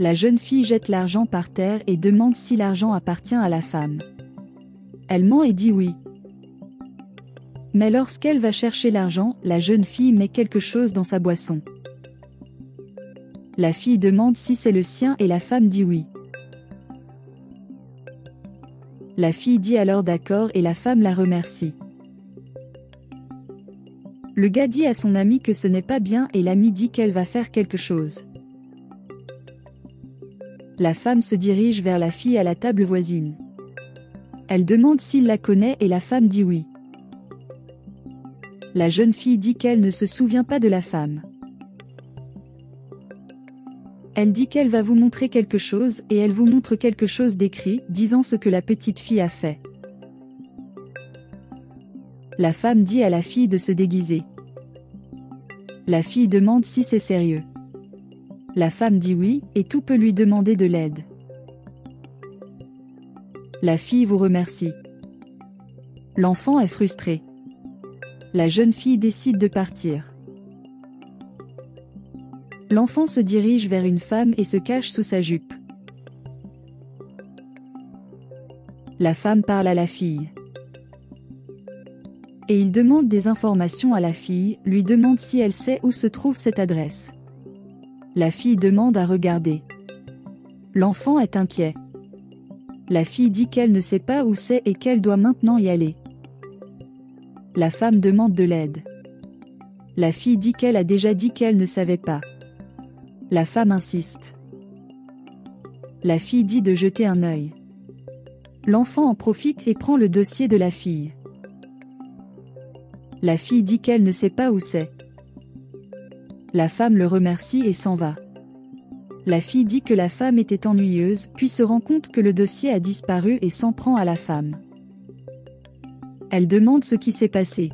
La jeune fille jette l'argent par terre et demande si l'argent appartient à la femme. Elle ment et dit oui. Mais lorsqu'elle va chercher l'argent, la jeune fille met quelque chose dans sa boisson. La fille demande si c'est le sien et la femme dit oui. La fille dit alors d'accord et la femme la remercie. Le gars dit à son ami que ce n'est pas bien et l'ami dit qu'elle va faire quelque chose. La femme se dirige vers la fille à la table voisine. Elle demande s'il la connaît et la femme dit oui. La jeune fille dit qu'elle ne se souvient pas de la femme. Elle dit qu'elle va vous montrer quelque chose et elle vous montre quelque chose d'écrit, disant ce que la petite fille a fait. La femme dit à la fille de se déguiser. La fille demande si c'est sérieux. La femme dit oui, et tout peut lui demander de l'aide. La fille vous remercie. L'enfant est frustré. La jeune fille décide de partir. L'enfant se dirige vers une femme et se cache sous sa jupe. La femme parle à la fille. Et il demande des informations à la fille, lui demande si elle sait où se trouve cette adresse. La fille demande à regarder. L'enfant est inquiet. La fille dit qu'elle ne sait pas où c'est et qu'elle doit maintenant y aller. La femme demande de l'aide. La fille dit qu'elle a déjà dit qu'elle ne savait pas. La femme insiste. La fille dit de jeter un œil. L'enfant en profite et prend le dossier de la fille. La fille dit qu'elle ne sait pas où c'est. La femme le remercie et s'en va. La fille dit que la femme était ennuyeuse, puis se rend compte que le dossier a disparu et s'en prend à la femme. Elle demande ce qui s'est passé.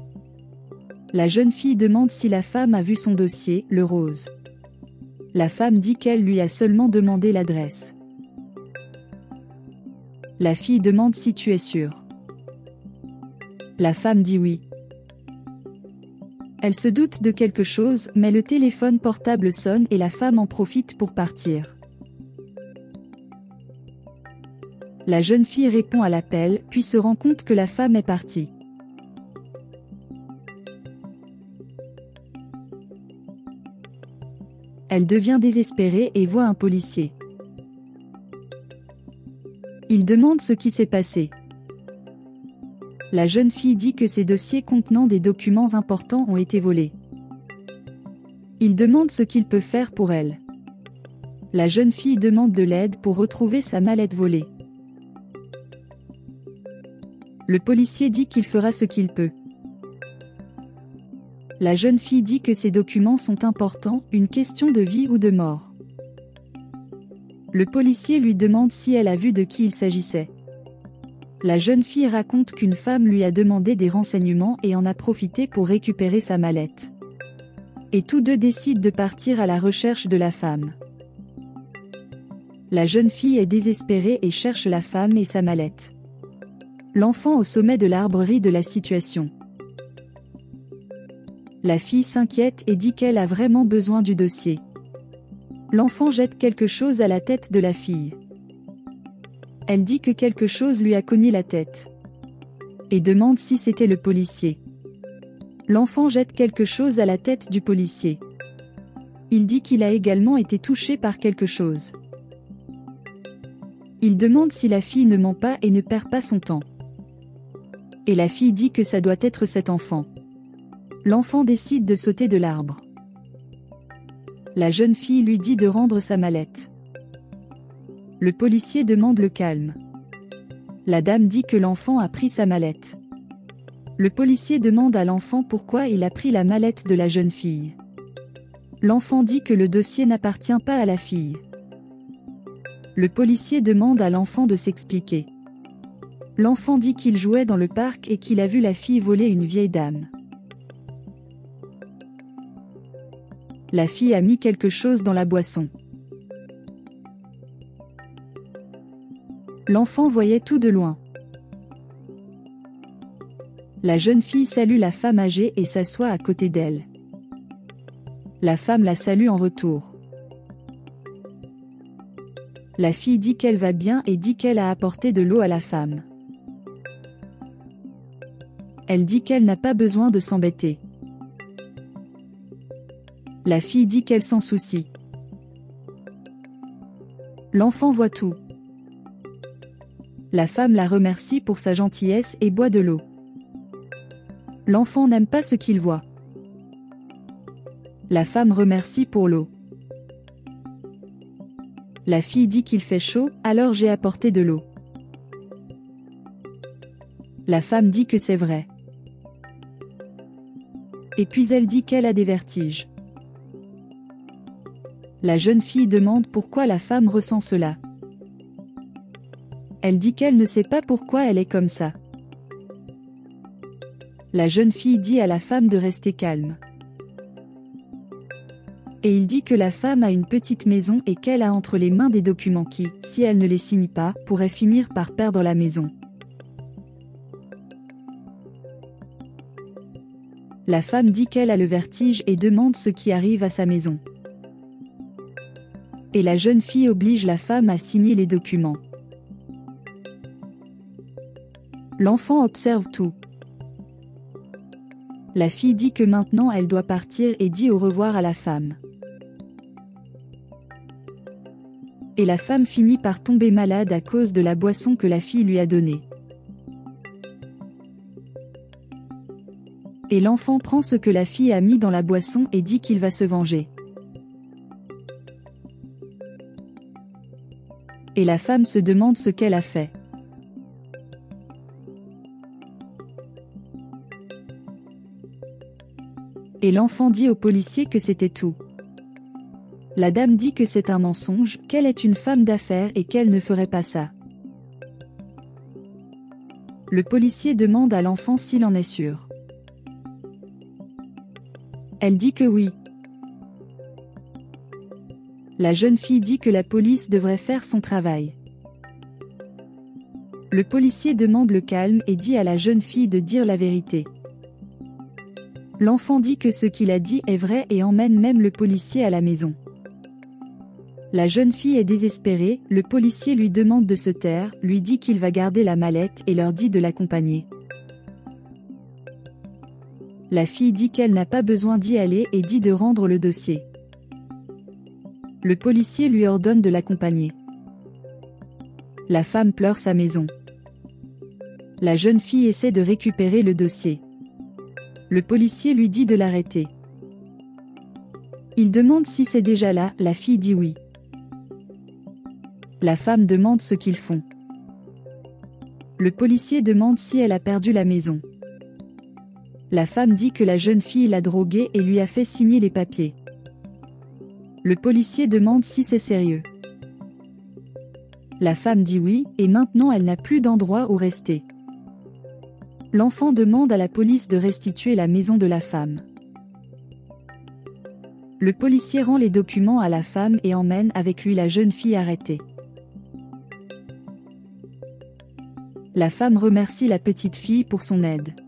La jeune fille demande si la femme a vu son dossier, le rose. La femme dit qu'elle lui a seulement demandé l'adresse. La fille demande si tu es sûre. La femme dit oui. Elle se doute de quelque chose, mais le téléphone portable sonne et la femme en profite pour partir. La jeune fille répond à l'appel, puis se rend compte que la femme est partie. Elle devient désespérée et voit un policier. Il demande ce qui s'est passé. La jeune fille dit que ses dossiers contenant des documents importants ont été volés. Il demande ce qu'il peut faire pour elle. La jeune fille demande de l'aide pour retrouver sa mallette volée. Le policier dit qu'il fera ce qu'il peut. La jeune fille dit que ces documents sont importants, une question de vie ou de mort. Le policier lui demande si elle a vu de qui il s'agissait. La jeune fille raconte qu'une femme lui a demandé des renseignements et en a profité pour récupérer sa mallette. Et tous deux décident de partir à la recherche de la femme. La jeune fille est désespérée et cherche la femme et sa mallette. L'enfant au sommet de l'arbre rit de la situation. La fille s'inquiète et dit qu'elle a vraiment besoin du dossier. L'enfant jette quelque chose à la tête de la fille. Elle dit que quelque chose lui a cogné la tête. Et demande si c'était le policier. L'enfant jette quelque chose à la tête du policier. Il dit qu'il a également été touché par quelque chose. Il demande si la fille ne ment pas et ne perd pas son temps. Et la fille dit que ça doit être cet enfant. L'enfant décide de sauter de l'arbre. La jeune fille lui dit de rendre sa mallette. Le policier demande le calme. La dame dit que l'enfant a pris sa mallette. Le policier demande à l'enfant pourquoi il a pris la mallette de la jeune fille. L'enfant dit que le dossier n'appartient pas à la fille. Le policier demande à l'enfant de s'expliquer. L'enfant dit qu'il jouait dans le parc et qu'il a vu la fille voler une vieille dame. La fille a mis quelque chose dans la boisson. L'enfant voyait tout de loin. La jeune fille salue la femme âgée et s'assoit à côté d'elle. La femme la salue en retour. La fille dit qu'elle va bien et dit qu'elle a apporté de l'eau à la femme. Elle dit qu'elle n'a pas besoin de s'embêter. La fille dit qu'elle s'en soucie. L'enfant voit tout. La femme la remercie pour sa gentillesse et boit de l'eau. L'enfant n'aime pas ce qu'il voit. La femme remercie pour l'eau. La fille dit qu'il fait chaud, alors j'ai apporté de l'eau. La femme dit que c'est vrai. Et puis elle dit qu'elle a des vertiges. La jeune fille demande pourquoi la femme ressent cela. Elle dit qu'elle ne sait pas pourquoi elle est comme ça. La jeune fille dit à la femme de rester calme. Et il dit que la femme a une petite maison et qu'elle a entre les mains des documents qui, si elle ne les signe pas, pourraient finir par perdre la maison. La femme dit qu'elle a le vertige et demande ce qui arrive à sa maison. Et la jeune fille oblige la femme à signer les documents. L'enfant observe tout. La fille dit que maintenant elle doit partir et dit au revoir à la femme. Et la femme finit par tomber malade à cause de la boisson que la fille lui a donnée. Et l'enfant prend ce que la fille a mis dans la boisson et dit qu'il va se venger. Et la femme se demande ce qu'elle a fait. Et l'enfant dit au policier que c'était tout. La dame dit que c'est un mensonge, qu'elle est une femme d'affaires et qu'elle ne ferait pas ça. Le policier demande à l'enfant s'il en est sûr. Elle dit que oui. La jeune fille dit que la police devrait faire son travail. Le policier demande le calme et dit à la jeune fille de dire la vérité. L'enfant dit que ce qu'il a dit est vrai et emmène même le policier à la maison. La jeune fille est désespérée, le policier lui demande de se taire, lui dit qu'il va garder la mallette et leur dit de l'accompagner. La fille dit qu'elle n'a pas besoin d'y aller et dit de rendre le dossier. Le policier lui ordonne de l'accompagner. La femme pleure sa maison. La jeune fille essaie de récupérer le dossier. Le policier lui dit de l'arrêter. Il demande si c'est déjà là, la fille dit oui. La femme demande ce qu'ils font. Le policier demande si elle a perdu la maison. La femme dit que la jeune fille l'a droguée et lui a fait signer les papiers. Le policier demande si c'est sérieux. La femme dit oui, et maintenant elle n'a plus d'endroit où rester. L'enfant demande à la police de restituer la maison de la femme. Le policier rend les documents à la femme et emmène avec lui la jeune fille arrêtée. La femme remercie la petite fille pour son aide.